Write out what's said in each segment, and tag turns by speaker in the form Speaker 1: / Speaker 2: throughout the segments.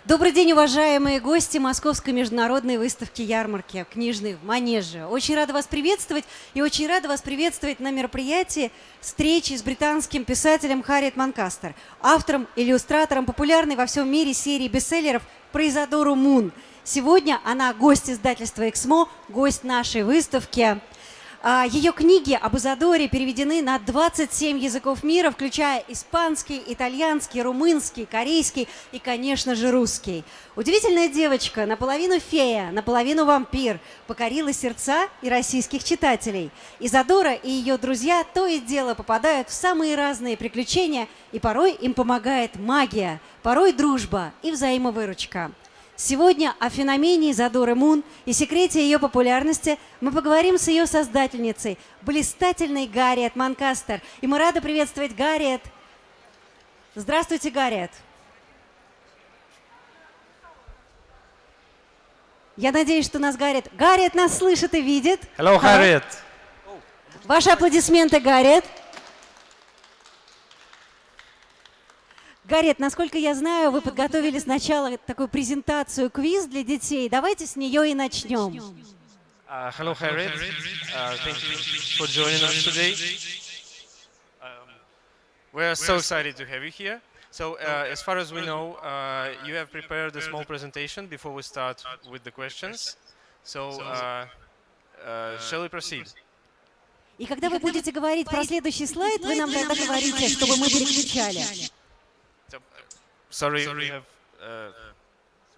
Speaker 1: Добрый день, уважаемые гости Московской международной выставки-ярмарки книжной в Манеже. Очень рада вас приветствовать и очень рада вас приветствовать на мероприятии встречи с британским писателем Гарриет Манкастер, автором, иллюстратором популярной во всем мире серии бестселлеров про Изадору Мун. Сегодня она гость издательства «Эксмо», гость нашей выставки. Ее книги об Изадоре переведены на 27 языков мира, включая испанский, итальянский, румынский, корейский и, конечно же, русский. Удивительная девочка, наполовину фея, наполовину вампир, покорила сердца и российских читателей. Изадора и ее друзья то и дело попадают в самые разные приключения, и порой им помогает магия, порой дружба и взаимовыручка. Сегодня о феномене Изадоры Мун и секрете ее популярности мы поговорим с ее создательницей, блистательной Гарриет Манкастер. И мы рады приветствовать Гарриет. Здравствуйте, Гарриет. Я надеюсь, что нас Гарриет нас слышит и видит.
Speaker 2: Hello, Гарриет.
Speaker 1: Ваши аплодисменты, Гарриет. Гарриет, насколько я знаю, вы подготовили сначала такую презентацию, квиз для детей. Давайте с нее и начнем.
Speaker 2: Hello, Гарриет. Thank you for joining us today. We are so excited to have you here. So, as far as we know, you have prepared a small presentation before we start with the questions. So, shall we proceed?
Speaker 1: И когда вы будете говорить про следующий слайд, вы нам тогда говорите, чтобы мы переключали.
Speaker 2: Sorry, we have a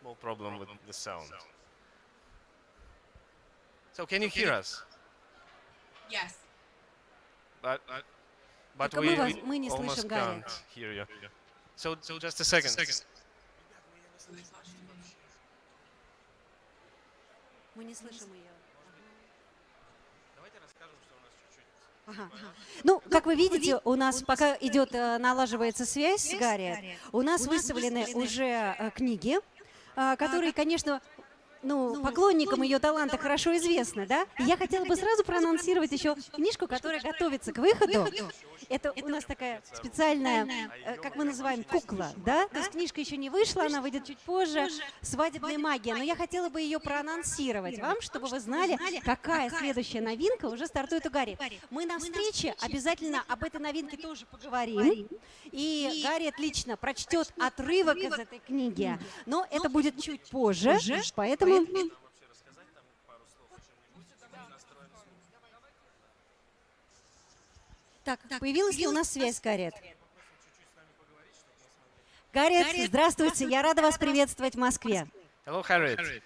Speaker 2: small problem with the sound. So, can you hear us?
Speaker 3: Yes.
Speaker 2: But
Speaker 1: Только мы не
Speaker 2: almost
Speaker 1: слышим Гарриет.
Speaker 2: can't hear you. So, just a second.
Speaker 1: Мы не слышим ее. Ну, как вы видите, у нас пока идет, налаживается связь с Гарриет, у нас выставлены уже книги, которые, конечно, поклонникам ее таланта хорошо известны, да? И я хотела бы сразу проанонсировать еще книжку, которая готовится к выходу. Это у нас такая специальная, как мы называем, кукла, да? То есть книжка еще не вышла, она выйдет чуть позже, «Свадебная магия». Но я хотела бы ее проанонсировать вам, чтобы вы знали, какая следующая новинка уже стартует у Гарриет. Мы на встрече обязательно об этой новинке тоже поговорим. И Гарриет лично прочтет отрывок из этой книги, но это будет чуть позже, поэтому... Так, появилась ли у нас связь, Гарриет? Гарриет, здравствуйте, я рада вас приветствовать в Москве.
Speaker 2: Hello, Garriet.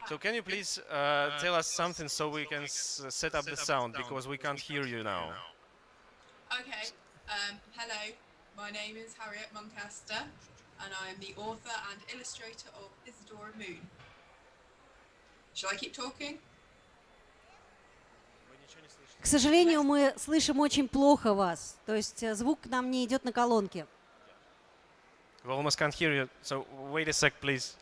Speaker 2: So, can you please tell us something so we can set up the sound because we can't hear you now?
Speaker 3: Okay. Hello. My name is Harriet Manкастер, and I am the author and illustrator of Изадоре Мун. Shall I keep talking?
Speaker 1: К сожалению, мы слышим очень плохо вас, то есть звук к нам не идет на колонке.
Speaker 2: We almost can't hear you, so wait a sec, please.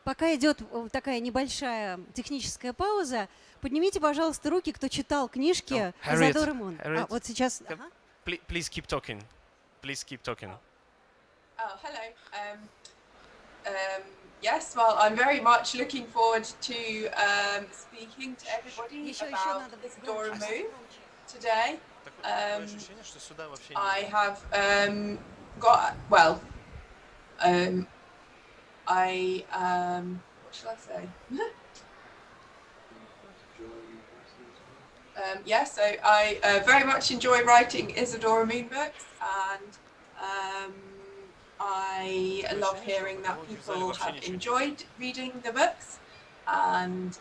Speaker 1: Пока идет такая небольшая техническая пауза, поднимите, пожалуйста, руки, кто читал книжки Изадоры Мун. Вот сейчас...
Speaker 2: Please keep talking. Please keep talking.
Speaker 3: Oh, hello. Yes, well, I'm very much looking forward to speaking to everybody about Изадоре Мун today. I have got, well, what shall I say? Yeah, so I very much enjoy writing Isadore Mun books, and I love hearing that people have enjoyed reading the books, and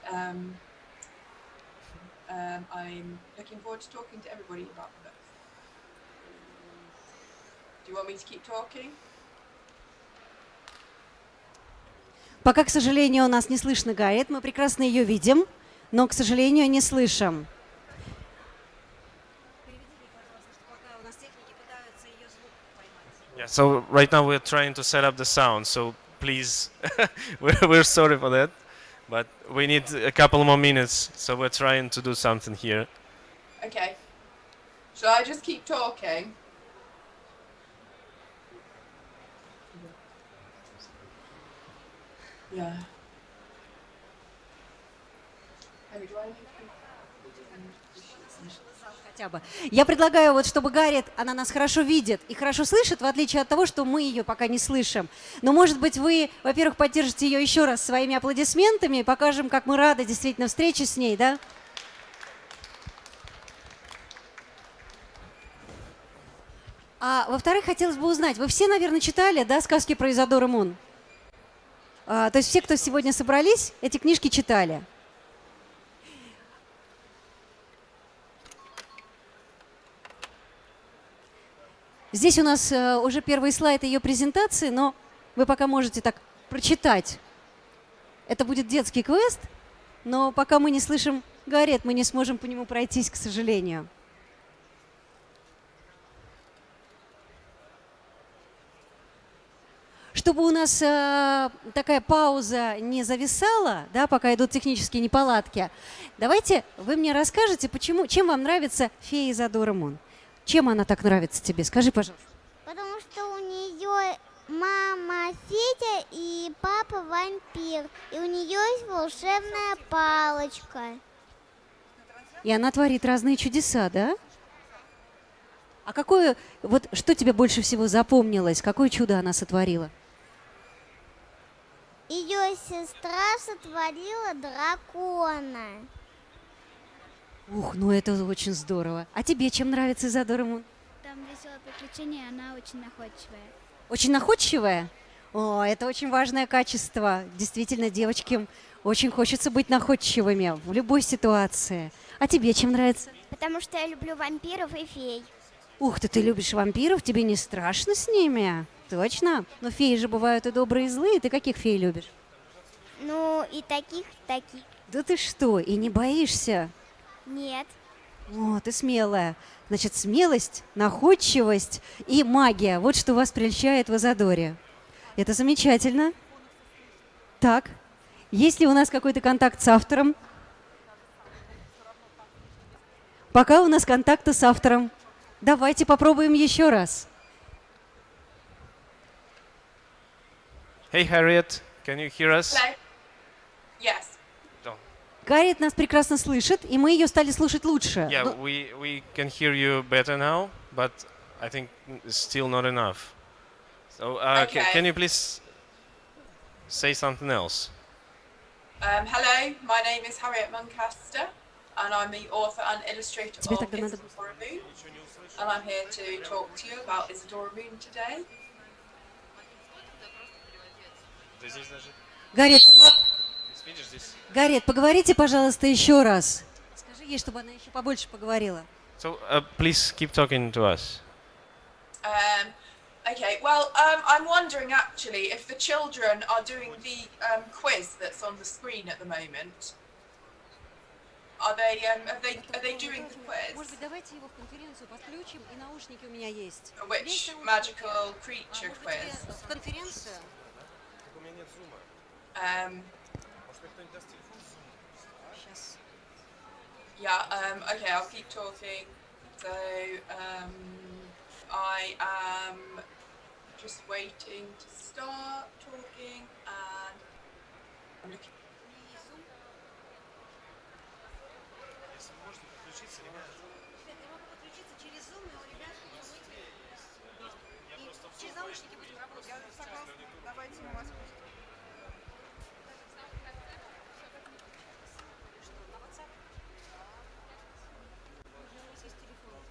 Speaker 3: I'm looking forward to talking to everybody about the books. Do you want me to keep talking?
Speaker 1: Пока, к сожалению, у нас не слышно Гарриет, мы прекрасно ее видим, но, к сожалению, не слышим.
Speaker 2: Yeah, so right now we're trying to set up the sound, so please, we're sorry for that. but we need a couple more minutes, so we're trying to do something here.
Speaker 3: Okay. Shall I just keep talking? Yeah. Maybe do I need to-
Speaker 1: Хотя бы. Я предлагаю, вот, чтобы Гарриет, она нас хорошо видит и хорошо слышит, в отличие от того, что мы ее пока не слышим. Но, может быть, вы, во-первых, поддержите ее еще раз своими аплодисментами и покажем, как мы рады действительно встрече с ней, да? А во-вторых, хотелось бы узнать, вы все, наверное, читали, да, сказки про Изадоре Мун? То есть все, кто сегодня собрались, эти книжки читали. Здесь у нас уже первый слайд ее презентации, но вы пока можете так прочитать. Это будет детский квест, но пока мы не слышим Гарриет, мы не сможем по нему пройтись, к сожалению. Чтобы у нас такая пауза не зависала, да, пока идут технические неполадки, давайте вы мне расскажете, чем вам нравится фея Изадоре Мун. Чем она так нравится тебе? Скажи, пожалуйста.
Speaker 4: Потому что у нее мама Федя и папа вампир. И у нее есть волшебная палочка.
Speaker 1: И она творит разные чудеса, да? А что тебе больше всего запомнилось? Какое чудо она сотворила?
Speaker 4: Ее сестра сотворила дракона.
Speaker 1: Ух, ну это очень здорово. А тебе чем нравится Изадоре Мун?
Speaker 5: Там веселое приключение, она очень находчивая.
Speaker 1: Очень находчивая? О, это очень важное качество. Действительно, девочкам очень хочется быть находчивыми в любой ситуации. А тебе чем нравится?
Speaker 4: Потому что я люблю вампиров и фей.
Speaker 1: Ух ты любишь вампиров, тебе не страшно с ними? Точно? Но феи же бывают и добрые, и злые. Ты каких фей любишь?
Speaker 4: Ну, и таких.
Speaker 1: Да ты что, и не боишься?
Speaker 4: Нет.
Speaker 1: О, ты смелая. Значит, смелость, находчивость и магия. Вот что вас прельщает в Изадоре. Это замечательно. Так, есть ли у нас какой-то контакт с автором? Пока у нас контакта с автором. Давайте попробуем еще раз.
Speaker 2: Hey Harriet, can you hear us?
Speaker 3: Hello? Yes.
Speaker 1: Гарриет нас прекрасно слышит, и мы ее стали слушать лучше.
Speaker 2: Yeah,
Speaker 1: Ну,
Speaker 2: we can hear you better now, but I think it's still not enough. So
Speaker 3: Okay.
Speaker 2: can you please say something else?
Speaker 3: Hello, my name is Harriet Mankastер, and I'm the author and illustrator
Speaker 1: Тебе
Speaker 3: of
Speaker 1: тогда надо-
Speaker 3: Isadore Mun, and I'm here to talk to you about Isadore Mun today.
Speaker 1: Гарриет, поговорите, пожалуйста, еще раз. Скажи ей, чтобы она еще побольше поговорила.
Speaker 2: So please keep talking to us.
Speaker 3: Okay, well, I'm wondering actually if the children are doing the quiz that's on the screen at the moment. Are they doing the
Speaker 1: Может
Speaker 3: quiz?
Speaker 1: быть, давайте его в конференцию подключим, и наушники у меня есть.
Speaker 3: Which magical creature quiz?
Speaker 1: В конференцию? Сейчас.
Speaker 3: Yeah, okay, I'll keep talking. So, I am just waiting to start talking and I'm looking.
Speaker 1: Ребята, я могу подключиться через Zoom, и у ребят и через наушники будем работать. Я согласна. Давайте мы вас пустим. Что, на WhatsApp? У вас есть телефон.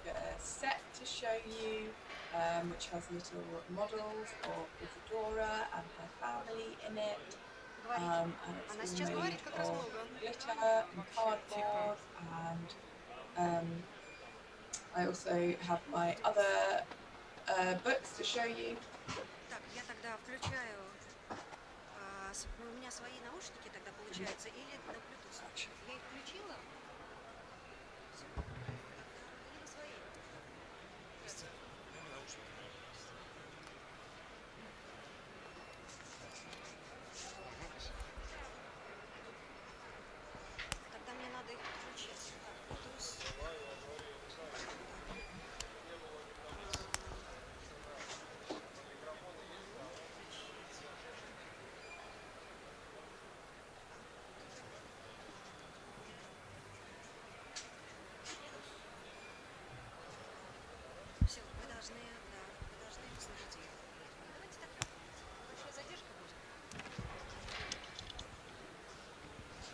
Speaker 3: A set to show you, which has little models of Isadora and her family in it. And
Speaker 1: Она
Speaker 3: it's
Speaker 1: сейчас
Speaker 3: all
Speaker 1: говорит
Speaker 3: made
Speaker 1: как раз
Speaker 3: of
Speaker 1: много.
Speaker 3: glitter and cardboard, and I also have my other books to show you.
Speaker 1: Так, я тогда включаю. У меня свои наушники тогда получается или на Bluetooth. Я их включила. Всё. Или на свои.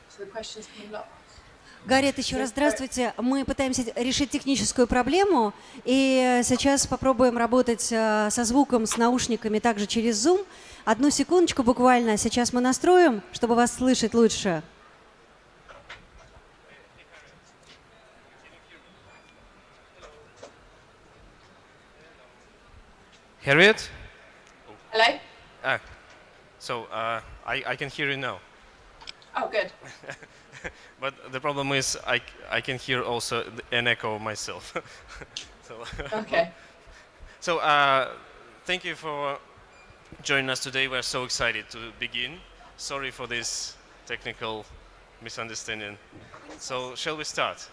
Speaker 3: So the questions come last.
Speaker 1: Гарриет, еще раз здравствуйте. Мы пытаемся решить техническую проблему, и сейчас попробуем работать со звуком, с наушниками, также через Zoom. Одну секундочку буквально. Сейчас мы настроим, чтобы вас слышать лучше.
Speaker 2: Harriet?
Speaker 3: Hello?
Speaker 2: So I can hear you now.
Speaker 3: Oh, good.
Speaker 2: But the problem is I can hear also an echo myself. So,
Speaker 3: Okay.
Speaker 2: so thank you for joining us today. We're so excited to begin. Sorry for this technical misunderstanding. So shall we start?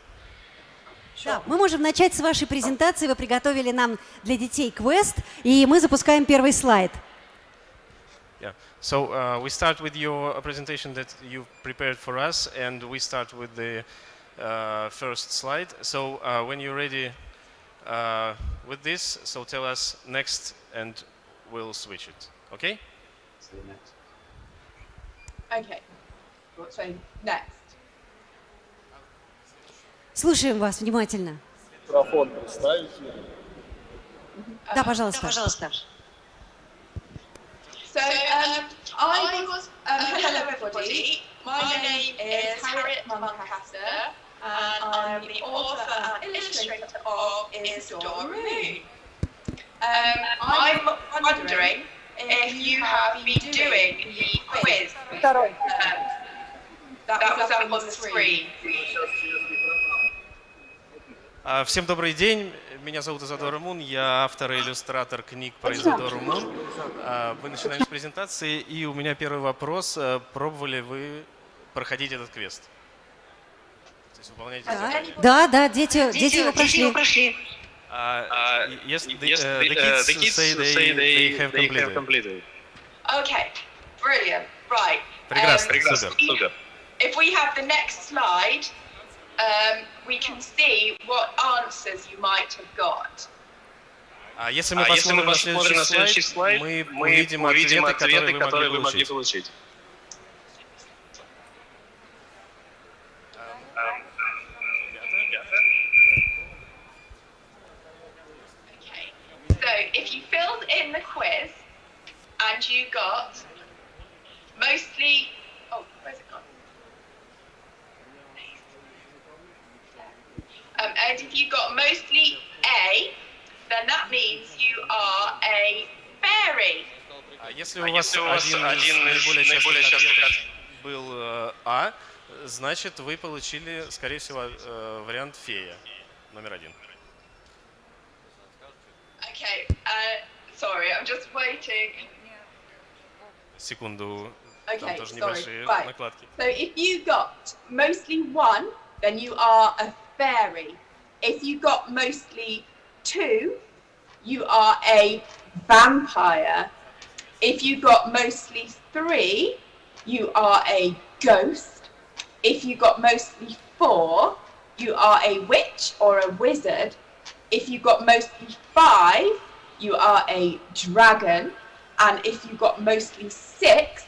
Speaker 1: Да, мы можем начать с вашей презентации. Вы приготовили нам для детей квест, и мы запускаем первый слайд.
Speaker 2: Yeah. So we start with your presentation that you prepared for us, and we start with the first slide. So when you're ready with this, so tell us next, and we'll switch it. Okay?
Speaker 3: Okay. So next.
Speaker 1: Слушаем вас внимательно.
Speaker 6: Микрофон представите.
Speaker 1: Да, пожалуйста.
Speaker 3: So I was hello everybody. My name is Garriet Mankastер, and I'm the author and illustrator of Isadore Mun. I'm wondering if you have been doing the quiz that was up on the screen.
Speaker 2: Всем добрый день. Меня зовут Изадоре Мун. Я автор и иллюстратор книг про Изадору Мун. Мы начинаем с презентации, и у меня первый вопрос. Пробовали вы проходить этот квест? То есть выполнять задание?
Speaker 1: Да, дети его прошли.
Speaker 2: Yes, the kids say they have completed.
Speaker 3: Okay, brilliant. Right.
Speaker 2: Прекрасно, супер.
Speaker 3: If we have the next slide, we can see what answers you might have got.
Speaker 2: Если мы посмотрим на следующий слайд, мы увидим ответы, которые вы могли получить.
Speaker 3: Okay, so if you filled in the quiz and you got mostly, oh, where's it gone? And if you got mostly A, then that means you are a fairy.
Speaker 2: Если у вас один из наиболее частых ответов был А, значит вы получили, скорее всего, вариант фея, номер один.
Speaker 3: Okay, sorry, I'm just waiting.
Speaker 2: Секунду, там
Speaker 3: Okay,
Speaker 2: тоже
Speaker 3: sorry.
Speaker 2: небольшие
Speaker 3: Right.
Speaker 2: накладки.
Speaker 3: So if you got mostly 1, then you are a fairy. If you got mostly 2, you are a vampire. If you got mostly 3, you are a ghost. If you got mostly 4, you are a witch or a wizard. If you got mostly 5, you are a dragon. And if you got mostly 6,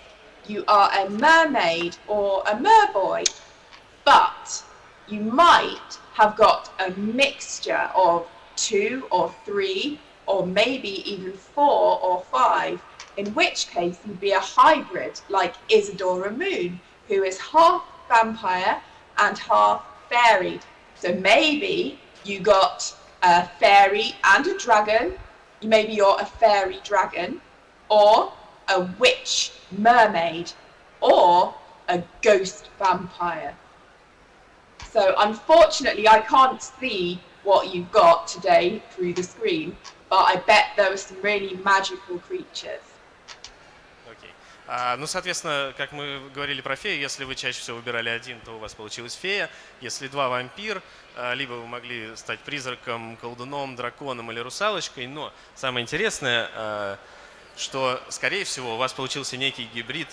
Speaker 3: you are a mermaid or a merboy. But you might have got a mixture of 2 or 3 or maybe even 4 or 5, in which case you'd be a hybrid like Isadora Mun, who is half vampire and half fairy. So maybe you got a fairy and a dragon, maybe you're a fairy dragon, or a witch mermaid, or a ghost vampire. So unfortunately I can't see what you got today through the screen, but I bet there were some really magical creatures.
Speaker 2: Окей. Ну, соответственно, как мы говорили про фею, если вы чаще всего выбирали один, то у вас получилась фея. Если 2 — вампир, либо вы могли стать призраком, колдуном, драконом или русалочкой. Но самое интересное, что, скорее всего, у вас получился некий гибрид,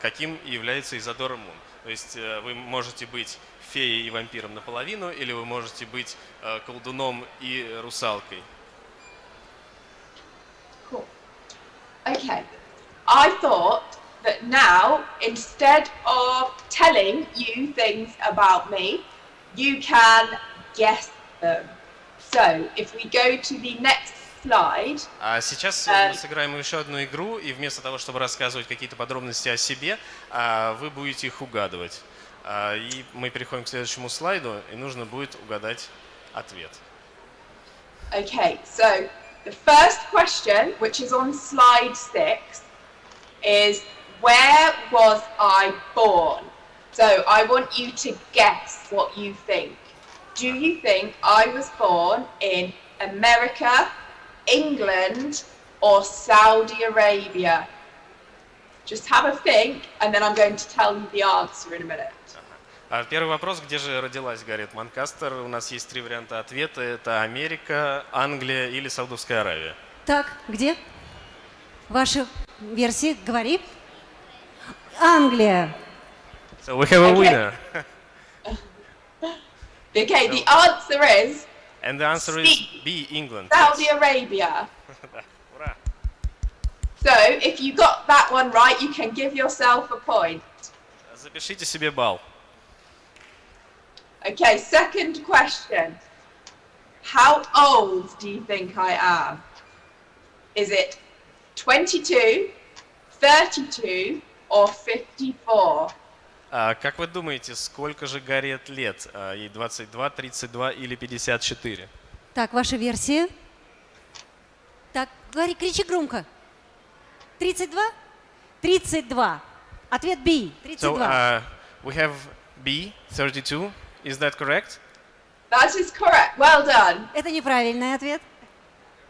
Speaker 2: каким и является Изадоре Мун. То есть вы можете быть феей и вампиром наполовину, или вы можете быть колдуном и русалкой.
Speaker 3: Okay. I thought that now, instead of telling you things about me, you can guess them. So, if we go to the next slide.
Speaker 2: А сейчас мы сыграем еще одну игру, и вместо того, чтобы рассказывать какие-то подробности о себе, вы будете их угадывать. И мы переходим к следующему слайду, и нужно будет угадать ответ.
Speaker 3: Okay, so the first question, which is on slide 6, is where was I born? So I want you to guess what you think. Do you think I was born in America, England, or Saudi Arabia? Just have a think, and then I'm going to tell you the answer in a minute.
Speaker 2: Первый вопрос, где же родилась Гарриет Манкастер? У нас есть 3 варианта ответа. Это Америка, Англия или Саудовская Аравия.
Speaker 1: Так, где? Ваши версии, говори. Англия.
Speaker 2: So we have a winner.
Speaker 3: Okay, the answer is
Speaker 2: And the answer is B, England.
Speaker 3: Saudi Arabia.
Speaker 2: Ура!
Speaker 3: So if you got that one right, you can give yourself a point.
Speaker 2: Запишите себе балл.
Speaker 3: Okay, second question. How old do you think I am? Is it 22, 32, or 54?
Speaker 2: Как вы думаете, сколько же Гарриет лет? Ей 22, 32 или 54?
Speaker 1: Так, ваша версия. Так, говори, кричи громко. 32? 32. Ответ B. 32.
Speaker 2: So we have B, 32. Is that correct?
Speaker 3: That is correct. Well done.
Speaker 1: Это неправильный ответ.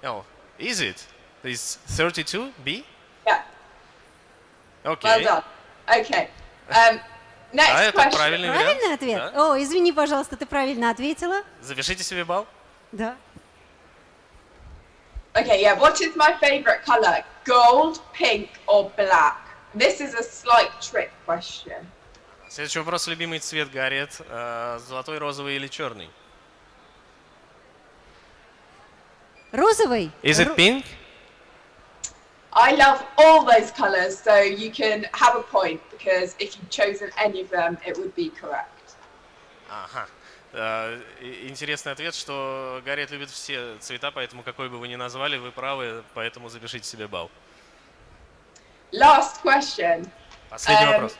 Speaker 2: Oh, is it? Is 32 B?
Speaker 3: Yeah.
Speaker 2: Okay.
Speaker 3: Well done. Okay. Next
Speaker 2: это
Speaker 3: question.
Speaker 2: правильный вариант.
Speaker 1: Правильный ответ?
Speaker 2: Да.
Speaker 1: О, извини, пожалуйста, ты правильно ответила.
Speaker 2: Запишите себе балл.
Speaker 1: Да.
Speaker 3: Okay, yeah. What is my favorite color? Gold, pink, or black? This is a slight trick question.
Speaker 2: Следующий вопрос. Любимый цвет Гарриет. Золотой, розовый или черный?
Speaker 1: Розовый?
Speaker 2: Is it pink?
Speaker 3: I love all those colors, so you can have a point because if you'd chosen any of them, it would be correct.
Speaker 2: Ага. Интересный ответ, что Гарриет любит все цвета, поэтому какой бы вы ни назвали, вы правы, поэтому запишите себе балл.
Speaker 3: Last question.
Speaker 2: Последний вопрос.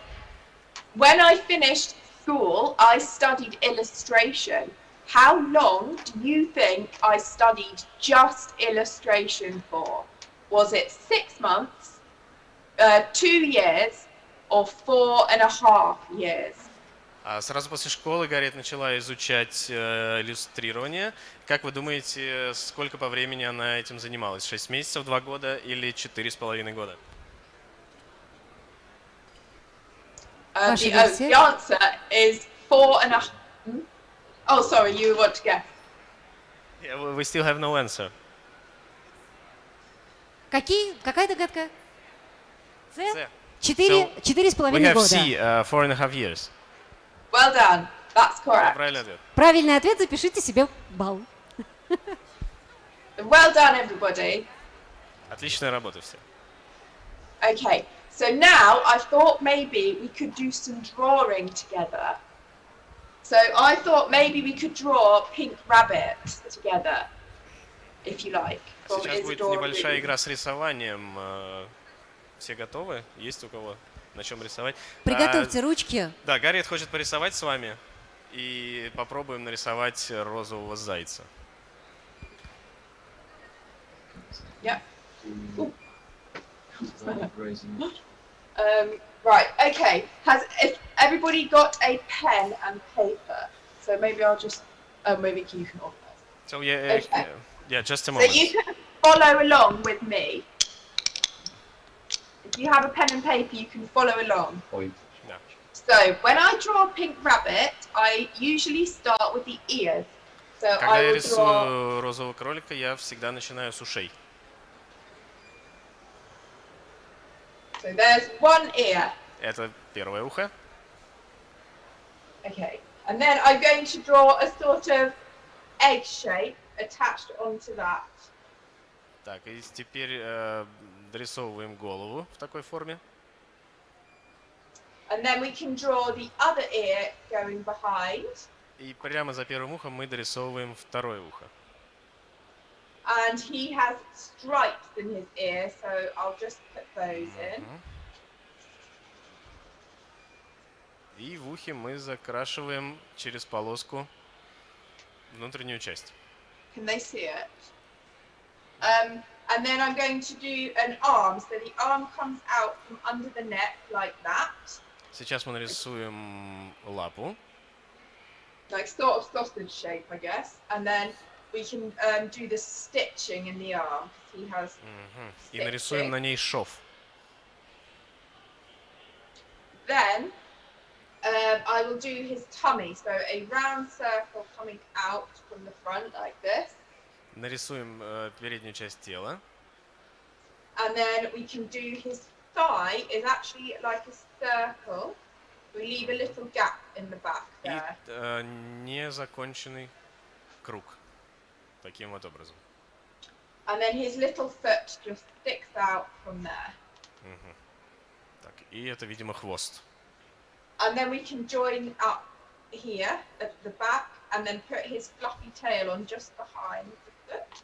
Speaker 3: When I finished school, I studied illustration. How long do you think I studied just illustration for? Was it 6 months, 2 years, or 4.5 years?
Speaker 2: Сразу после школы Гарриет начала изучать иллюстрирование. Как вы думаете, сколько по времени она этим занималась? 6 месяцев, 2 года или 4,5 года?
Speaker 3: The answer is 4.5. Oh, sorry, you want to guess?
Speaker 2: Yeah, we still have no answer.
Speaker 1: Какая догадка? С?
Speaker 2: C.
Speaker 1: 4,5
Speaker 2: We have
Speaker 1: года.
Speaker 2: C, 4.5 years.
Speaker 3: Well done. That's correct.
Speaker 2: Правильный ответ.
Speaker 1: Правильный ответ, запишите себе балл.
Speaker 3: Well done, everybody.
Speaker 2: Отличная работа все.
Speaker 3: Okay, so now I thought maybe we could do some drawing together. So I thought maybe we could draw Pink Rabbit together, if you like. from
Speaker 2: Сейчас будет
Speaker 3: Isadora
Speaker 2: небольшая
Speaker 3: Mун.
Speaker 2: игра с рисованием. Все готовы? Есть у кого на чем рисовать?
Speaker 1: Приготовьте ручки.
Speaker 2: Да, Гарриет хочет порисовать с вами. И попробуем нарисовать розового зайца.
Speaker 3: Yeah. Right, okay. Has everybody got a pen and paper? So maybe I'll just, maybe you can organize.
Speaker 2: So yeah,
Speaker 3: Okay.
Speaker 2: yeah, just a
Speaker 3: So
Speaker 2: moment.
Speaker 3: you can follow along with me. If you have a pen and paper, you can follow along.
Speaker 2: Да.
Speaker 3: So when I draw a pink rabbit, I usually start with the ears. So
Speaker 2: Когда
Speaker 3: I
Speaker 2: я
Speaker 3: will draw.
Speaker 2: рисую розового кролика, я всегда начинаю с ушей.
Speaker 3: So there's one ear.
Speaker 2: Это первое ухо.
Speaker 3: Okay. And then I'm going to draw a sort of egg shape attached onto that.
Speaker 2: Так, и теперь дорисовываем голову в такой форме.
Speaker 3: And then we can draw the other ear going behind.
Speaker 2: И прямо за первым ухом мы дорисовываем второе ухо.
Speaker 3: And he has stripes in his ear, so I'll just put those in.
Speaker 2: И в ухе мы закрашиваем через полоску внутреннюю часть.
Speaker 3: Can they see it? And then I'm going to do an arm, so the arm comes out from under the neck like that.
Speaker 2: Сейчас мы нарисуем лапу.
Speaker 3: Like sort of sausage shape, I guess. And then we can do the stitching in the arm. He has
Speaker 2: И нарисуем на ней шов.
Speaker 3: Then I will do his tummy, so a round circle coming out from the front like this.
Speaker 2: Нарисуем переднюю часть тела.
Speaker 3: And then we can do his thigh is actually like a circle. We leave a little gap in the back
Speaker 2: И
Speaker 3: there.
Speaker 2: незаконченный круг. Таким вот образом.
Speaker 3: And then his little foot just sticks out from there.
Speaker 2: Так, и это, видимо, хвост.
Speaker 3: And then we can join up here at the back and then put his fluffy tail on just behind the foot.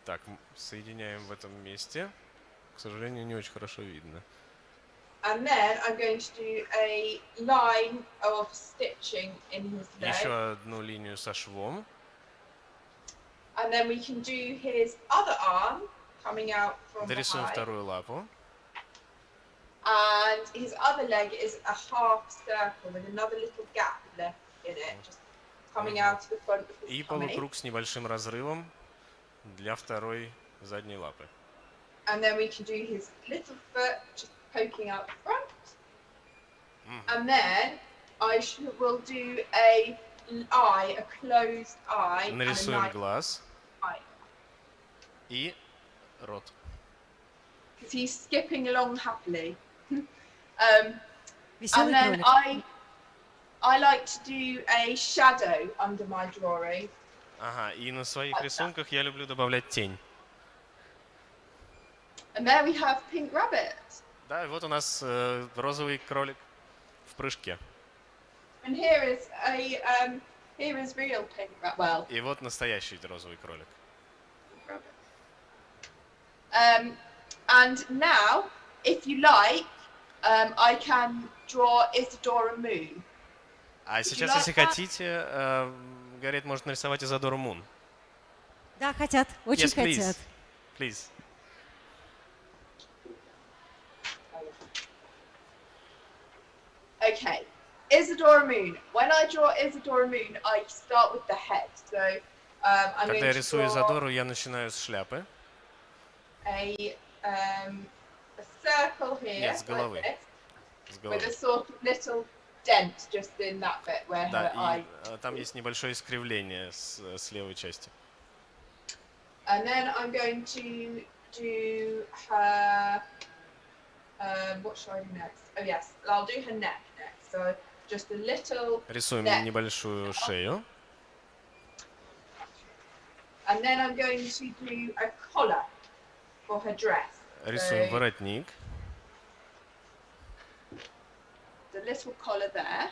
Speaker 2: Так, соединяем в этом месте. К сожалению, не очень хорошо видно.
Speaker 3: And then I'm going to do a line of stitching in his leg.
Speaker 2: Еще одну линию со швом.
Speaker 3: And then we can do his other arm coming out from
Speaker 2: Дорисуем
Speaker 3: behind.
Speaker 2: вторую лапу.
Speaker 3: And his other leg is a half circle with another little gap left in it, just coming out of the front of his
Speaker 2: И
Speaker 3: tummy.
Speaker 2: полукруг с небольшим разрывом для второй задней лапы.
Speaker 3: And then we can do his little foot just poking out the front. And then will do a eye, a closed eye, and a
Speaker 2: Нарисуем
Speaker 3: nice
Speaker 2: глаз
Speaker 3: eye.
Speaker 2: и рот.
Speaker 3: Because he's skipping along happily.
Speaker 1: Веселый
Speaker 3: And then
Speaker 1: кролик.
Speaker 3: I like to do a shadow under my drawing.
Speaker 2: Ага, и на своих рисунках я люблю добавлять тень.
Speaker 3: And there we have Pink Rabbit.
Speaker 2: Да, и вот у нас розовый кролик в прыжке.
Speaker 3: And here is real Pink Rabbit. Well,
Speaker 2: И вот настоящий розовый кролик.
Speaker 3: Pink Rabbit. And now, if you like, I can draw Isadora Moon.
Speaker 2: А сейчас, если хотите, Гарриет может нарисовать Изадору Мун.
Speaker 1: Да, хотят, очень
Speaker 2: Yes, please.
Speaker 1: хотят.
Speaker 2: Please.
Speaker 3: Okay, Isadora Moon. When I draw Isadora Moon, I start with the head. So I'm
Speaker 2: Когда
Speaker 3: going
Speaker 2: я
Speaker 3: to
Speaker 2: рисую
Speaker 3: draw
Speaker 2: Изадору, я начинаю с шляпы.
Speaker 3: a circle here,
Speaker 2: Нет, с головы.
Speaker 3: like
Speaker 2: С
Speaker 3: this, with
Speaker 2: головы.
Speaker 3: a sort of little dent just in that bit where her
Speaker 2: Да,
Speaker 3: eye.
Speaker 2: и там есть небольшое искривление с левой части.
Speaker 3: And then I'm going to do her. What should I do next? Oh yes, I'll do her neck next. So just a little.
Speaker 2: Рисуем
Speaker 3: neck.
Speaker 2: небольшую шею.
Speaker 3: And then I'm going to do a collar for her dress.
Speaker 2: Рисуем
Speaker 3: So
Speaker 2: воротник.
Speaker 3: the little collar there.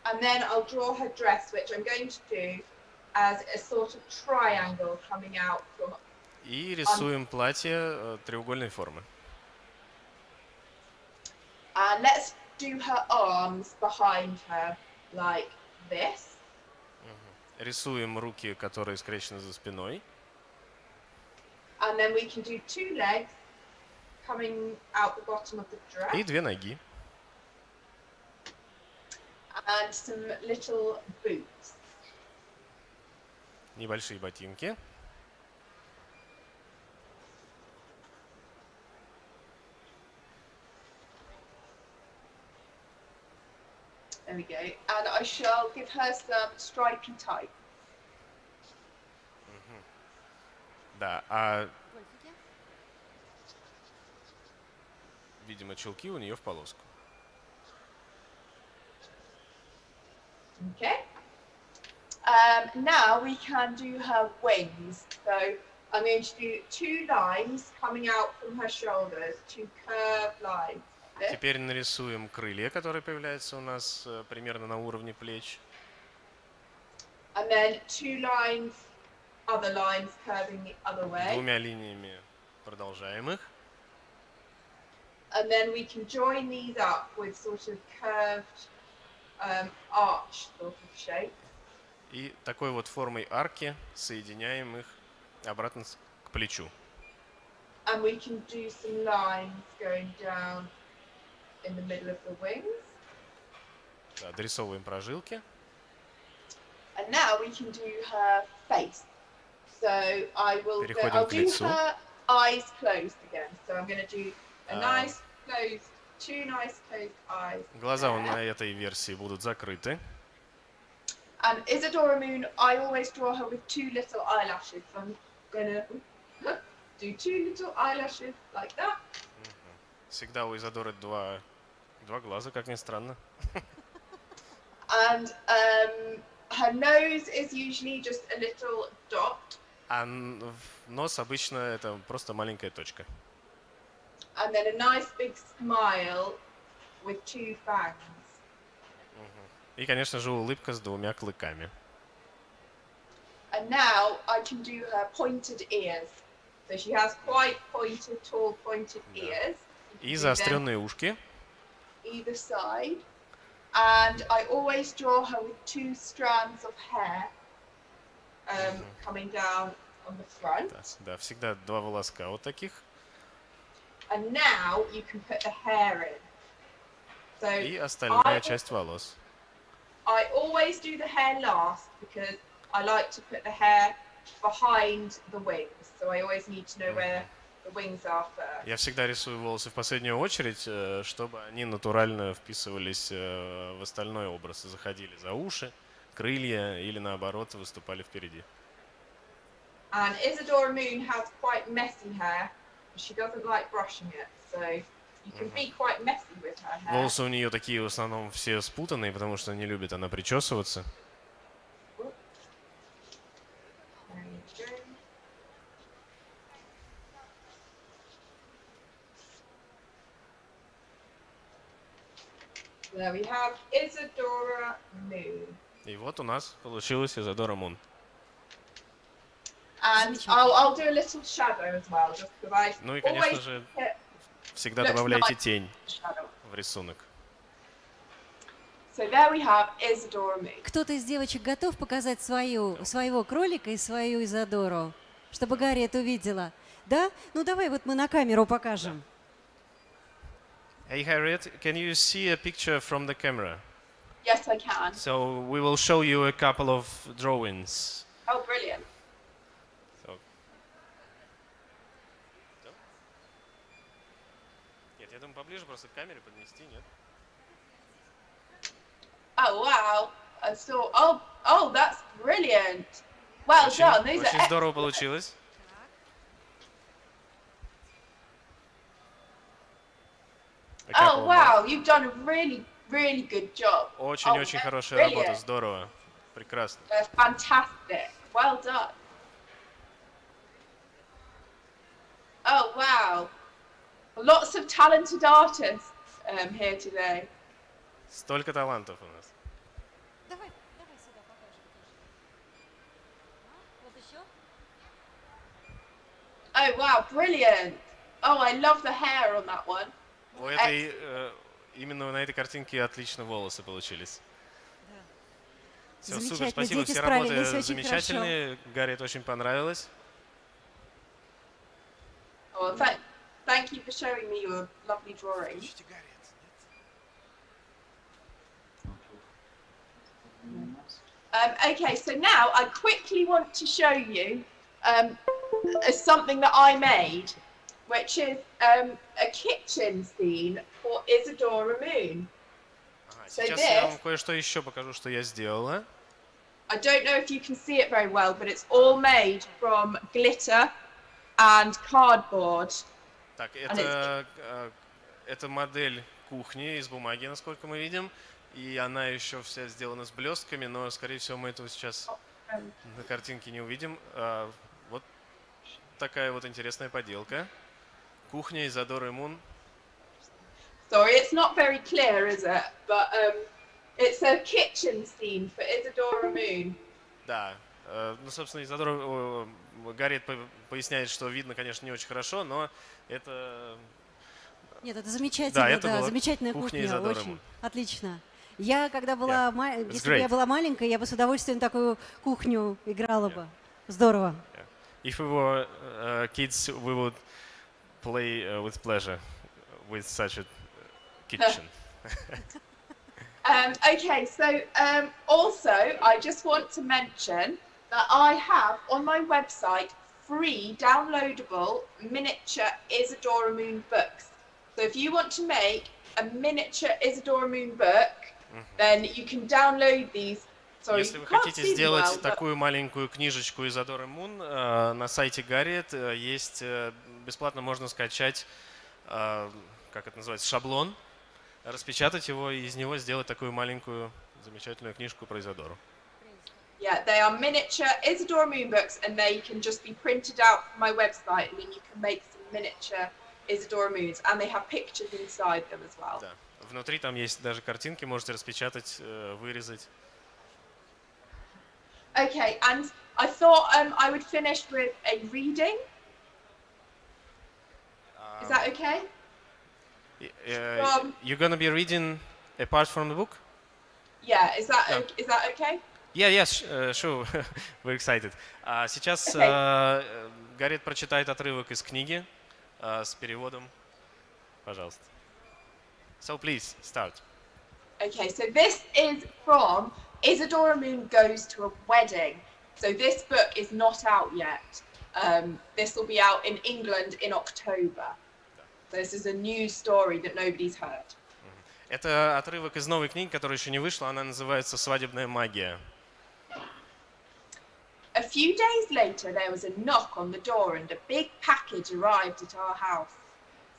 Speaker 3: And then I'll draw her dress, which I'm going to do as a sort of triangle coming out from.
Speaker 2: И рисуем платье треугольной формы.
Speaker 3: And let's do her arms behind her like this.
Speaker 2: Рисуем руки, которые скрещены за спиной.
Speaker 3: And then we can do two legs coming out the bottom of the dress.
Speaker 2: И две ноги.
Speaker 3: And some little boots.
Speaker 2: Небольшие ботинки.
Speaker 3: There we go. And I shall give her some stripy type.
Speaker 2: Да, а видимо, чулки у нее в полоску.
Speaker 3: Okay. Now we can do her wings. So I'm going to do 2 lines coming out from her shoulders, 2 curved lines.
Speaker 2: Теперь нарисуем крылья, которые появляются у нас примерно на уровне плеч.
Speaker 3: And then 2 lines, other lines curving the other way.
Speaker 2: Двумя линиями продолжаем их.
Speaker 3: And then we can join these up with sort of curved arch sort of shape.
Speaker 2: И такой вот формой арки соединяем их обратно к плечу.
Speaker 3: And we can do some lines going down in the middle of the wings.
Speaker 2: Да, дорисовываем прожилки.
Speaker 3: And now we can do her face. So I'll do her eyes closed again. So I'm going to do a nice closed, 2 nice closed eyes.
Speaker 2: Глаза на этой версии будут закрыты.
Speaker 3: And Isadora Moon, I always draw her with 2 little eyelashes. So I'm going to do 2 little eyelashes like that.
Speaker 2: Всегда у Изадоры два глаза, как ни странно.
Speaker 3: And her nose is usually just a little dot.
Speaker 2: А нос обычно это просто маленькая точка.
Speaker 3: And then a nice big smile with 2 fangs.
Speaker 2: И, конечно же, улыбка с 2 клыками.
Speaker 3: And now I can do her pointed ears. So she has quite pointed, tall, pointed ears.
Speaker 2: И заостренные ушки.
Speaker 3: Either side. And I always draw her with 2 strands of hair coming down on the front.
Speaker 2: Да, всегда 2 волоска вот таких.
Speaker 3: And now you can put the hair in. So
Speaker 2: И остальная часть волос.
Speaker 3: I always do the hair last because I like to put the hair behind the wings. So I always need to know where the wings are first.
Speaker 2: Я всегда рисую волосы в последнюю очередь, чтобы они натурально вписывались в остальной образ и заходили за уши, крылья или наоборот выступали впереди.
Speaker 3: And Isadora Moon has quite messy hair. She doesn't like brushing it, so you can be quite messy with her hair.
Speaker 2: Волосы у нее такие в основном все спутанные, потому что не любит она причесываться.
Speaker 3: There we have Isadora Moon.
Speaker 2: И вот у нас получилась Изадора Мун.
Speaker 3: And I'll do a little shadow as well, just because I
Speaker 2: Ну и, конечно же, всегда добавляйте тень в рисунок.
Speaker 3: So there we have Isadora Moon.
Speaker 1: Кто-то из девочек готов показать своего кролика и свою Изадору, чтобы Гарриет увидела? Да? Ну давай вот мы на камеру покажем.
Speaker 2: Hey Harriet, can you see a picture from the camera?
Speaker 3: Yes, I can.
Speaker 2: So we will show you a couple of drawings.
Speaker 3: Oh, brilliant.
Speaker 2: Нет, я думаю, поближе просто к камере поднести, нет?
Speaker 3: Oh, wow. I saw. Oh, that's brilliant. Well done. These
Speaker 2: Очень
Speaker 3: are
Speaker 2: здорово получилось.
Speaker 3: Oh, wow. You've done a really, really good job.
Speaker 2: Очень-очень хорошая работа, здорово. Прекрасно.
Speaker 3: That's fantastic. Well done. Oh, wow. Lots of talented artists here today.
Speaker 2: Столько талантов у нас.
Speaker 1: Давай сюда покажем. Вот еще.
Speaker 3: Oh, wow. Brilliant. Oh, I love the hair on that one.
Speaker 2: У этой, именно на этой картинке отлично волосы получились. Все, супер, спасибо,
Speaker 1: дети
Speaker 2: все
Speaker 1: справились
Speaker 2: работы
Speaker 1: очень
Speaker 2: замечательные. Гарриет очень понравилось.
Speaker 3: Oh, thank you for showing me your lovely drawing. Okay, so now I quickly want to show you something that I made, which is a kitchen scene for Isadora Moon.
Speaker 2: Сейчас я вам кое-что еще покажу, что я сделала.
Speaker 3: I don't know if you can see it very well, but it's all made from glitter and cardboard.
Speaker 2: Так, это модель кухни из бумаги, насколько мы видим. И она еще вся сделана с блестками, но, скорее всего, мы этого сейчас на картинке не увидим. Вот такая вот интересная поделка. Кухня Изадоры Мун.
Speaker 3: Sorry, it's not very clear, is it? But it's a kitchen scene for Isadora Moon.
Speaker 2: Да. Ну, собственно, Гарриет поясняет, что видно, конечно, не очень хорошо, но это...
Speaker 1: Нет, это замечательно,
Speaker 2: Да, это была
Speaker 1: замечательная
Speaker 2: кухня
Speaker 1: кухня,
Speaker 2: Изадоры
Speaker 1: очень
Speaker 2: Мун.
Speaker 1: отлично. Я, когда была,
Speaker 2: It's
Speaker 1: если бы я
Speaker 2: great.
Speaker 1: была маленькая, я бы с удовольствием такую кухню играла бы. Здорово.
Speaker 2: If we were kids, we would play with pleasure with such a kitchen.
Speaker 3: Okay, so also I just want to mention that I have on my website free downloadable miniature Isadora Moon books. So if you want to make a miniature Isadora Moon book, then you can download these. Sorry,
Speaker 2: Если
Speaker 3: you
Speaker 2: вы
Speaker 3: can't
Speaker 2: хотите
Speaker 3: see them
Speaker 2: сделать
Speaker 3: well, but
Speaker 2: такую маленькую книжечку Изадоры Мун, на сайте Гарриет есть бесплатно можно скачать, как это называется, шаблон, распечатать его и из него сделать такую маленькую замечательную книжку про Изадору.
Speaker 3: yeah, they are miniature Isadora Moon books, and they can just be printed out from my website, and then you can make some miniature Isadora Moons, and they have pictures inside them as well.
Speaker 2: Да. Внутри там есть даже картинки, можете распечатать, вырезать.
Speaker 3: Okay, and I thought I would finish with a reading. Is that okay?
Speaker 2: You're gonna be reading a part from the book?
Speaker 3: Yeah, is that
Speaker 2: Yeah.
Speaker 3: is that okay?
Speaker 2: Yeah, yes, sure. We're excited. Сейчас Гарриет прочитает отрывок из книги с переводом. Пожалуйста. So please, start.
Speaker 3: Okay, so this is from Isadora Moon Goes to a Wedding. So this book is not out yet. This will be out in England in October. So this is a new story that nobody's heard.
Speaker 2: Это отрывок из новой книги, которая еще не вышла. Она называется «Свадебная магия».
Speaker 3: A few days later, there was a knock on the door and a big package arrived at our house.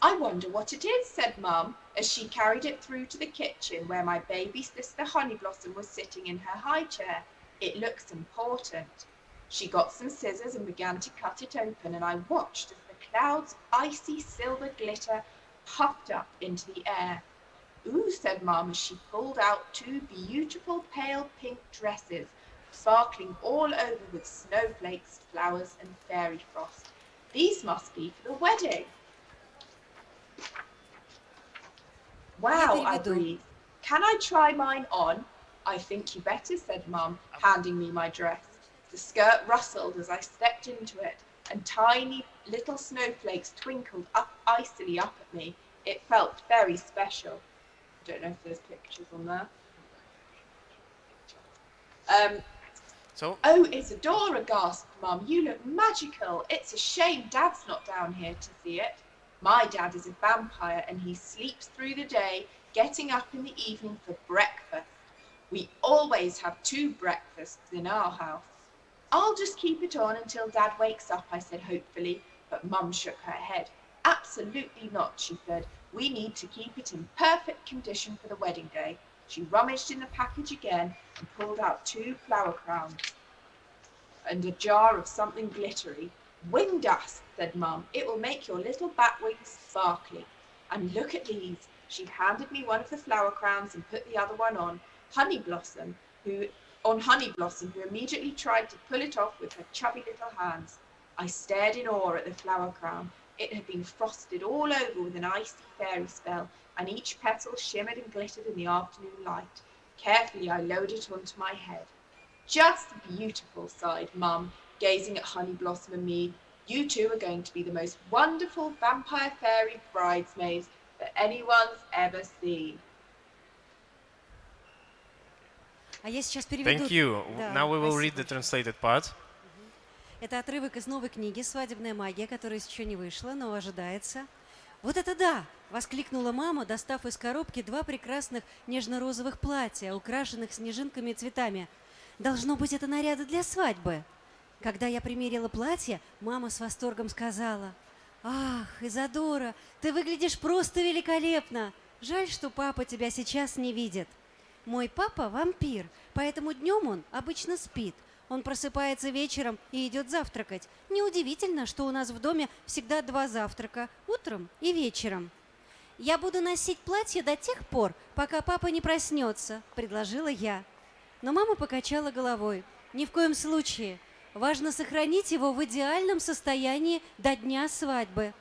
Speaker 3: I wonder what it is, said Mum, as she carried it through to the kitchen where my baby sister Honeyblossom was sitting in her high chair. It looks important. She got some scissors and began to cut it open, and I watched as the clouds of icy silver glitter puffed up into the air. Ooh, said Mum as she pulled out two beautiful pale pink dresses, sparkling all over with snowflakes, flowers, and fairy frost. These must be for the wedding. Wow, I breathed. Can I try mine on? I think you better, said Mum, handing me my dress. The skirt rustled as I stepped into it, and tiny little snowflakes twinkled up icily up at me. It felt very special. I don't know if there's pictures on there. Oh, Isadora, gasped Mum. You look magical. It's a shame Dad's not down here to see it. My dad is a vampire and he sleeps through the day, getting up in the evening for breakfast. We always have 2 breakfasts in our house. I'll just keep it on until Dad wakes up, I said hopefully, but Mum shook her head. Absolutely not, she said. We need to keep it in perfect condition for the wedding day. She rummaged in the package again and pulled out 2 flower crowns and a jar of something glittery. Wing dust, said Mum. It will make your little bat wings sparkly. And look at these. She handed me one of the flower crowns and put the other one on Honeyblossom, who immediately tried to pull it off with her chubby little hands. I stared in awe at the flower crown. It had been frosted all over with an icy fairy spell, and each petal shimmered and glittered in the afternoon light. Carefully I lowered it onto my head. Just beautiful, sighed Mum, gazing at Honeyblossom and me. You 2 are going to be the most wonderful vampire fairy bridesmaids that anyone's ever seen.
Speaker 1: А я сейчас переведу.
Speaker 2: Thank you.
Speaker 1: Да,
Speaker 2: Now we will read
Speaker 1: спасибо.
Speaker 2: the translated part.
Speaker 1: Это отрывок из новой книги «Свадебная магия», которая еще не вышла, но ожидается. «Вот это да!» – воскликнула мама, достав из коробки 2 прекрасных нежно-розовых платья, украшенных снежинками и цветами. «Должно быть, это наряды для свадьбы». Когда я примерила платье, мама с восторгом сказала: «Ах, Изадора, ты выглядишь просто великолепно! Жаль, что папа тебя сейчас не видит. Мой папа вампир, поэтому днем он обычно спит. Он просыпается вечером и идет завтракать. Неудивительно, что у нас в доме всегда 2 завтрака – утром и вечером. «Я буду носить платье до тех пор, пока папа не проснется», – предложила я. Но мама покачала головой. «Ни в коем случае. Важно сохранить его в идеальном состоянии до дня свадьбы».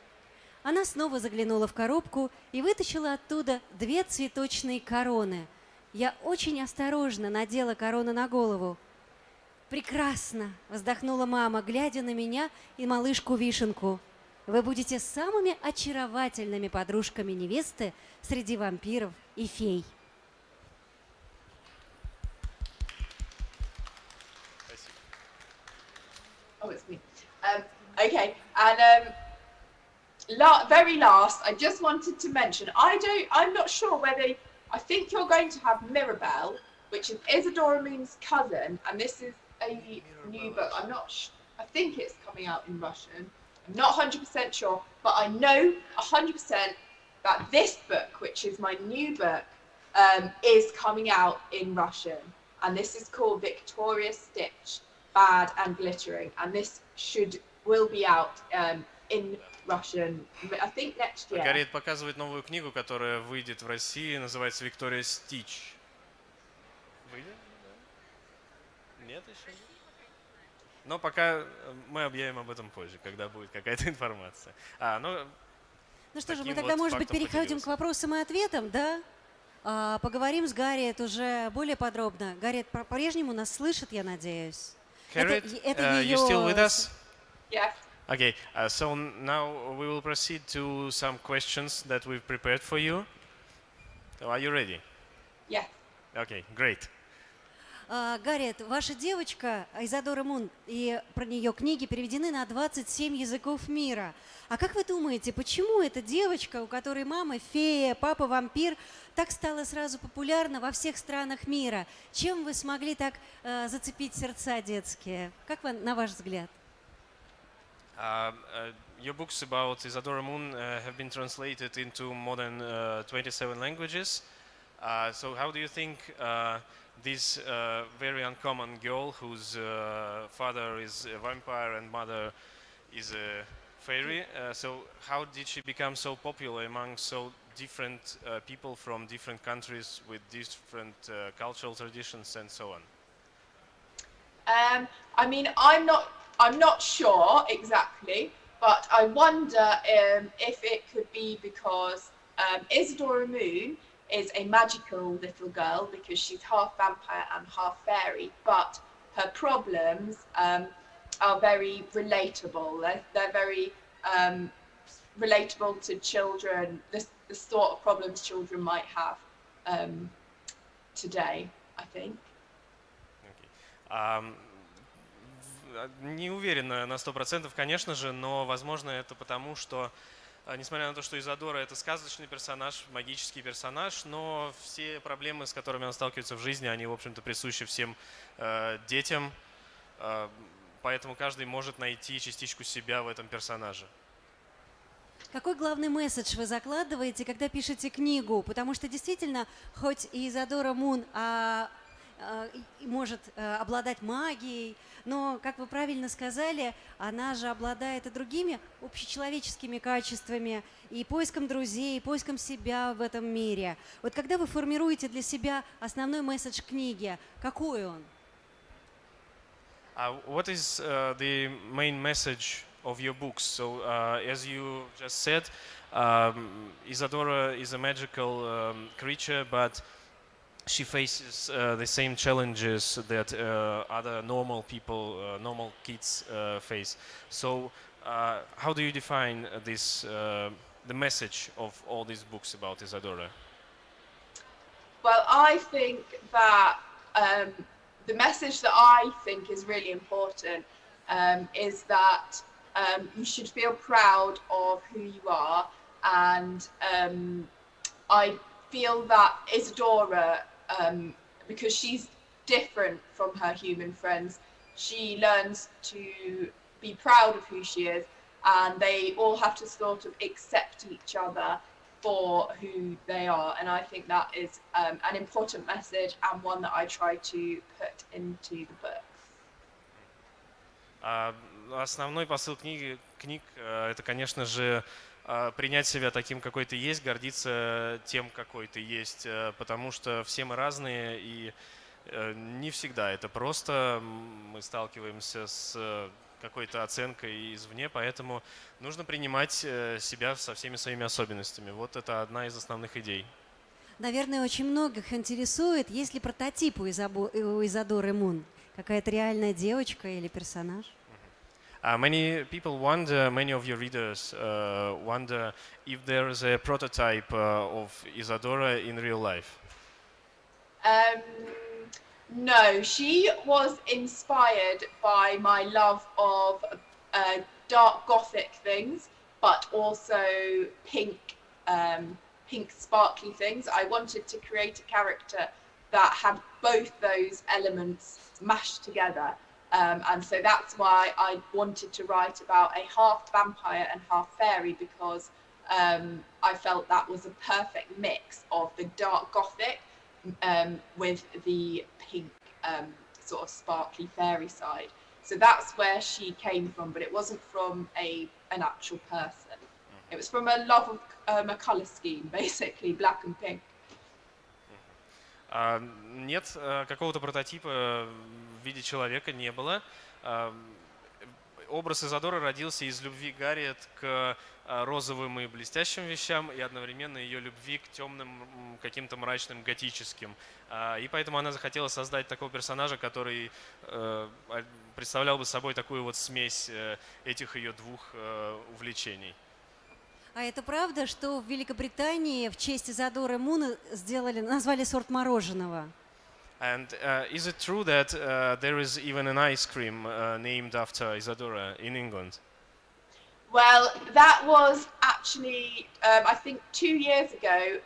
Speaker 1: Она снова заглянула в коробку и вытащила оттуда 2 цветочные короны. Я очень осторожно надела корону на голову. «Прекрасно!» – вздохнула мама, глядя на меня и малышку-вишенку. «Вы будете самыми очаровательными подружками невесты среди вампиров и фей».
Speaker 3: Oh, it's me. Okay, and very last, I just wanted to mention, I'm not sure whether, I think you're going to have Mirabelle, which is Isadora Mun's cousin, and this is a new book. I think it's coming out in Russian. I'm not 100% sure, but I know 100% that this book, which is my new book, is coming out in Russian, and this is called Victoria's Stitch, Bad and Glittering, and this will be out in Russian, I think next year.
Speaker 2: Гарриет показывает новую книгу, которая выйдет в России, называется «Виктория Стич». Выйдет? Нет еще? Но пока мы объявим об этом позже, когда будет какая-то информация.
Speaker 1: Ну что же, мы тогда, может быть, переходим к вопросам и ответам, да? Поговорим с Гарриет уже более подробно. Гарриет по-прежнему нас слышит, я надеюсь.
Speaker 2: Harriet,
Speaker 1: это
Speaker 2: you still with us?
Speaker 3: Yes.
Speaker 2: Okay, so now we will proceed to some questions that we've prepared for you. So are you ready?
Speaker 3: Yes.
Speaker 2: Okay, great.
Speaker 1: Гарриет, ваша девочка Изадоре Мун и про нее книги переведены на 27 языков мира. А как вы думаете, почему эта девочка, у которой мама фея, папа вампир, так стала сразу популярна во всех странах мира? Чем вы смогли так зацепить сердца детские? Как на ваш взгляд?
Speaker 2: Your books about Isadore Mун have been translated into more than 27 languages. So how do you think this very uncommon girl whose father is a vampire and mother is a fairy, so how did she become so popular among so different people from different countries with different cultural traditions and so on?
Speaker 3: I mean, I'm not sure exactly, but I wonder if it could be because Isadora Mун is a magical little girl because she's half vampire and half fairy, but her problems are very relatable. They're very relatable to children, the sort of problems children might have today, I think.
Speaker 2: Okay. Не уверен на 100%, конечно же, но, возможно, это потому, что, несмотря на то, что Изадора — это сказочный персонаж, магический персонаж, но все проблемы, с которыми она сталкивается в жизни, они, в общем-то, присущи всем детям, поэтому каждый может найти частичку себя в этом персонаже.
Speaker 1: Какой главный месседж вы закладываете, когда пишете книгу? Потому что действительно, хоть и Изадоре Мун может обладать магией, но, как вы правильно сказали, она же обладает и другими общечеловеческими качествами, и поиском друзей, и поиском себя в этом мире. Вот когда вы формируете для себя основной месседж книги, какой он?
Speaker 2: What is the main message of your books? So, as you just said, Isadora is a magical creature, but she faces the same challenges that other normal people, normal kids face. So, how do you define this, the message of all these books about Isadora?
Speaker 3: Well, I think that the message that I think is really important is that you should feel proud of who you are, and I feel that Isadora, because she's different from her human friends, she learns to be proud of who she is, and they all have to sort of accept each other for who they are, and I think that is an important message and one that I try to put into the book.
Speaker 2: Основной посыл книг это, конечно же, принять себя таким, какой ты есть, гордиться тем, какой ты есть, потому что все мы разные, и не всегда это просто. Мы сталкиваемся с какой-то оценкой извне, поэтому нужно принимать себя со всеми своими особенностями. Вот это одна из основных идей.
Speaker 1: Наверное, очень многих интересует, есть ли прототип у Изадоры Мун? Какая-то реальная девочка или персонаж?
Speaker 2: Many people wonder, many of your readers wonder if there is a prototype of Isadora in real life.
Speaker 3: Um, no, she was inspired by my love of dark gothic things, but also pink, pink sparkly things. I wanted to create a character that had both those elements mashed together. And so that's why I wanted to write about a half vampire and half fairy, because I felt that was a perfect mix of the dark gothic with the pink sort of sparkly fairy side. So that's where she came from, but it wasn't from an actual person. It was from a love of a colour scheme, basically, black and pink.
Speaker 2: Нет, какого-то прототипа в виде человека не было. Образ Изадоры родился из любви Гарриет к розовым и блестящим вещам и одновременно ее любви к темным, каким-то мрачным, готическим. И поэтому она захотела создать такого персонажа, который представлял бы собой такую вот смесь этих ее двух увлечений.
Speaker 1: А это правда, что в Великобритании в честь Изадоры Мун назвали сорт мороженого?
Speaker 2: And is it true that there is even an ice cream named after Isadora in England?
Speaker 3: Well, that was actually, I think 2 years ago,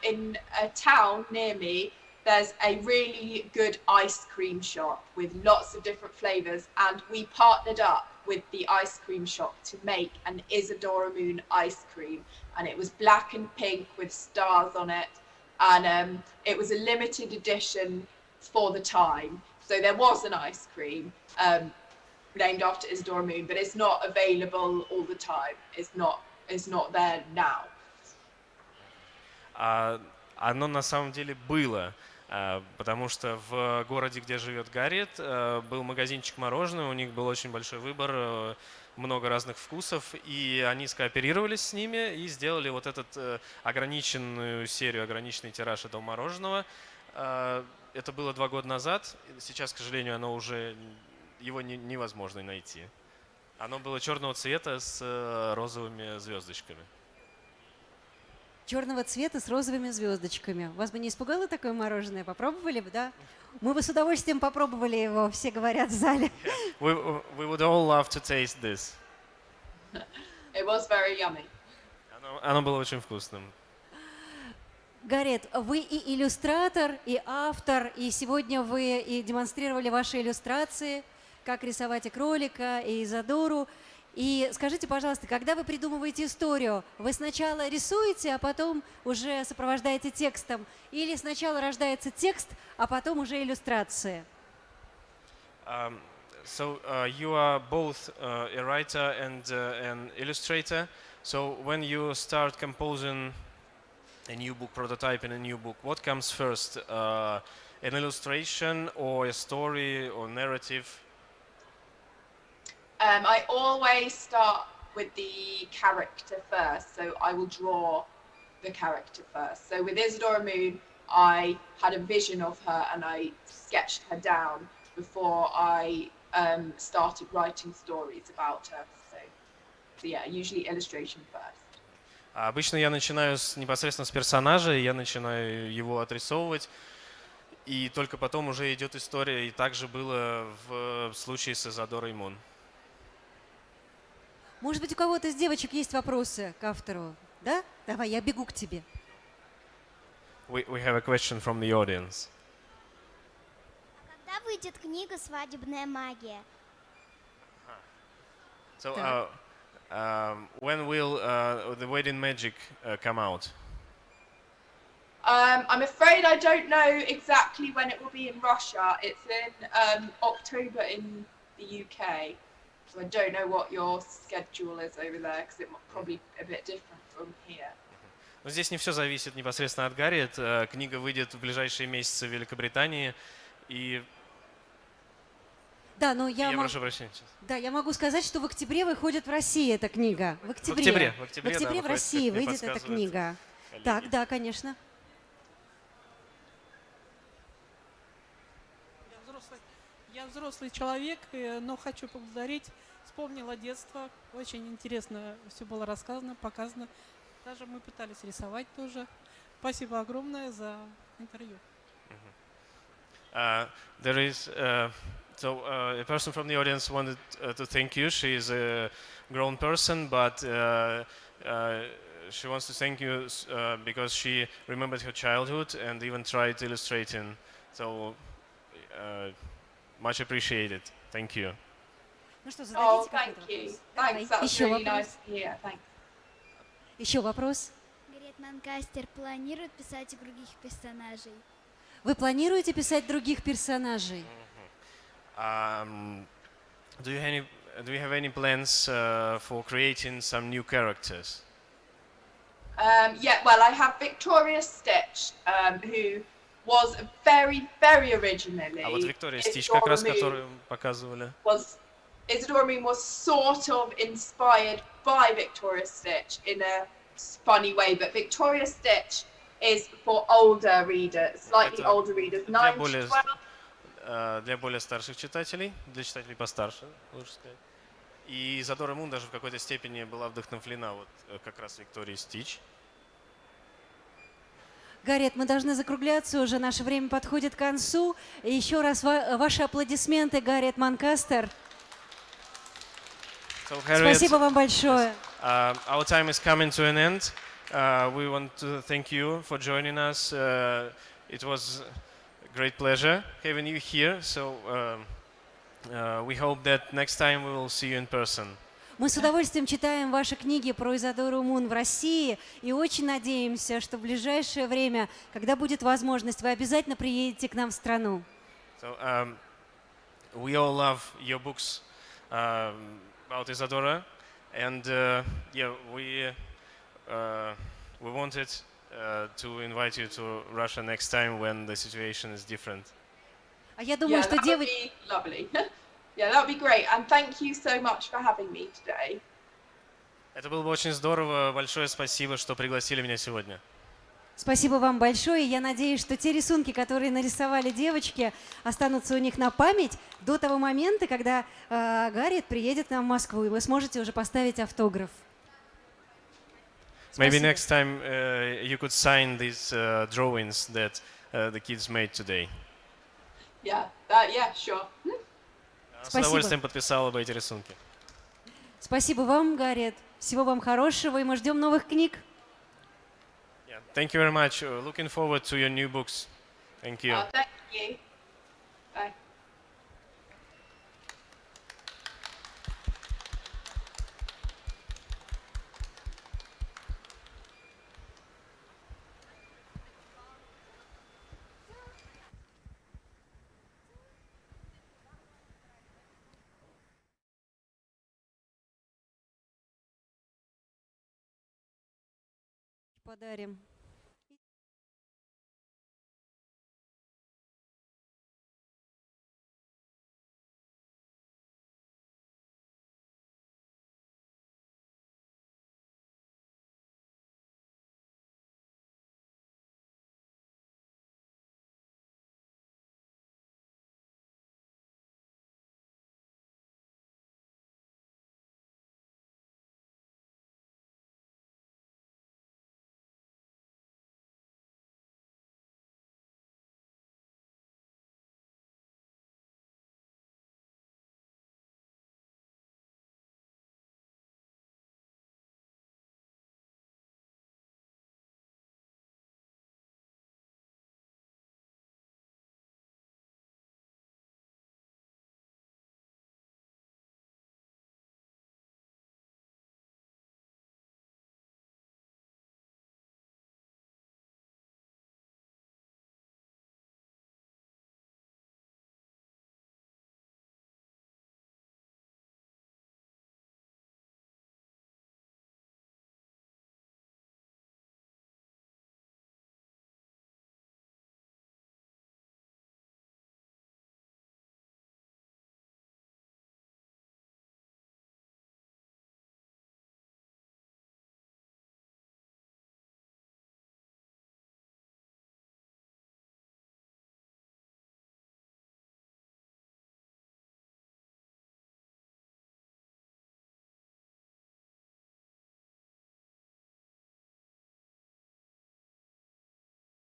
Speaker 3: in a town near me, there's a really good ice cream shop with lots of different flavours, and we partnered up with the ice cream shop to make an Isadora Mun ice cream, and it was black and pink with stars on it, and it was a limited edition for the time. So there was an ice cream named after Isadora Mun, but it's not available all the time. It's not there now.
Speaker 2: Оно на самом деле было, потому что в городе, где живет Гарриет, был магазинчик мороженого, у них был очень большой выбор, много разных вкусов, и они скооперировались с ними и сделали вот этот ограниченную серию, ограниченный тираж этого мороженого. Это было 2 года назад, сейчас, к сожалению, его невозможно найти. Оно было черного цвета с розовыми звездочками.
Speaker 1: Черного цвета с розовыми звездочками. Вас бы не испугало такое мороженое? Попробовали бы, да? Мы бы с удовольствием попробовали его, все говорят в зале.
Speaker 2: We would all love to taste this.
Speaker 3: It was very yummy.
Speaker 2: Оно было очень вкусным.
Speaker 1: Гарриет, вы и иллюстратор, и автор, и сегодня вы и демонстрировали ваши иллюстрации, как рисовать и кролика, и Изадору. И скажите, пожалуйста, когда вы придумываете историю, вы сначала рисуете, а потом уже сопровождаете текстом? Или сначала рождается текст, а потом уже иллюстрации?
Speaker 2: So you are both a writer and an illustrator. So when you start composing a new book, prototyping a new book, what comes first? An illustration or a story or narrative?
Speaker 3: I always start with the character first, so I will draw the character first. So with Isadore Mun, I had a vision of her and I sketched her down before I started writing stories about her. So yeah, usually illustration first.
Speaker 2: Обычно я начинаю непосредственно с персонажа, я начинаю его отрисовывать, и только потом уже идет история, и так же было в случае с Изадорой Мун.
Speaker 1: Может быть, у кого-то из девочек есть вопросы к автору? Да? Давай, я бегу к тебе.
Speaker 2: We have a question from the audience.
Speaker 4: Когда выйдет книга «Свадебная магия»?
Speaker 2: So, when will the Wedding Magic come out?
Speaker 3: I'm afraid I don't know exactly when it will be in Russia. It's in October in the UK. So I don't know what your schedule is over there, because it might probably a bit different from here.
Speaker 2: Но здесь не все зависит непосредственно от Гарриет. Книга выйдет в ближайшие месяцы в Великобритании. И
Speaker 1: Да, но
Speaker 2: я прошу прощения.
Speaker 1: Да, я могу сказать, что в октябре выходит в России эта книга. В октябре
Speaker 2: да,
Speaker 1: в России
Speaker 2: как мне
Speaker 1: выйдет эта
Speaker 2: подсказывают
Speaker 1: книга.
Speaker 2: коллеги.
Speaker 1: Так, да, конечно.
Speaker 7: Я взрослый человек, но хочу поблагодарить. Вспомнила детство. Очень интересно все было рассказано, показано. Даже мы пытались рисовать тоже. Спасибо огромное за интервью.
Speaker 2: There is a person from the audience wanted to thank you. She is a grown person, but she wants to thank you because she remembered her childhood and even tried illustrating. So much appreciated. Thank you.
Speaker 1: Ну что,
Speaker 3: Oh,
Speaker 1: зададите
Speaker 3: thank
Speaker 1: какой-то
Speaker 3: you.
Speaker 1: вопрос?
Speaker 3: Thanks, that's
Speaker 1: Еще
Speaker 3: really
Speaker 1: вопрос.
Speaker 3: nice to hear. Thanks.
Speaker 1: Еще вопрос.
Speaker 5: Гарриет Манкастер планирует писать и других персонажей?
Speaker 1: Вы планируете писать других персонажей?
Speaker 2: Do you have any plans for creating some new characters?
Speaker 3: Yeah, well, I have Victoria Stitch, who was very, very originally.
Speaker 2: А вот Виктория Стич, как раз которую показывали.
Speaker 3: Isadore Mун was sort of inspired by Victoria Stitch in a funny way, but Victoria Stitch is for older readers, slightly older readers, 9 to 12.
Speaker 2: Для более старших читателей, для читателей постарше, лучше сказать. И Изадоре Мун даже в какой-то степени была вдохновлена вот как раз Викторией Стич.
Speaker 1: Гарриет, мы должны закругляться уже, наше время подходит к концу. И еще раз ваши аплодисменты, Гарриет Манкастер.
Speaker 2: So, Harriet,
Speaker 1: Спасибо вам большое.
Speaker 2: Our time is coming to an end. We want to thank you for joining us. It was a great pleasure having you here. So we hope that next time we will see you in person.
Speaker 1: Мы с удовольствием читаем ваши книги про Изадору Мун в России и очень надеемся, что в ближайшее время, когда будет возможность, вы обязательно приедете к нам в страну.
Speaker 2: So we all love your books about Isadora, and yeah, we wanted to invite you to Russia next time when the situation is different.
Speaker 1: А я думаю, что
Speaker 3: That would be lovely. Yeah, that would be great. And thank you so much for having me today.
Speaker 2: Это было бы очень здорово. Большое спасибо, что пригласили меня сегодня.
Speaker 1: Спасибо вам большое. Я надеюсь, что те рисунки, которые нарисовали девочки, останутся у них на память до того момента, когда Гарриет приедет к нам в Москву, и вы сможете уже поставить автограф.
Speaker 2: Maybe next time you could sign these drawings that the kids made today.
Speaker 3: Yeah, sure.
Speaker 2: С удовольствием подписала бы эти рисунки.
Speaker 1: Спасибо вам, Гарриет. Всего вам хорошего, и мы ждем новых книг.
Speaker 2: Yeah, thank you very much. Looking forward to your new books. Thank you.
Speaker 3: Thank you. Bye.
Speaker 1: Подарим.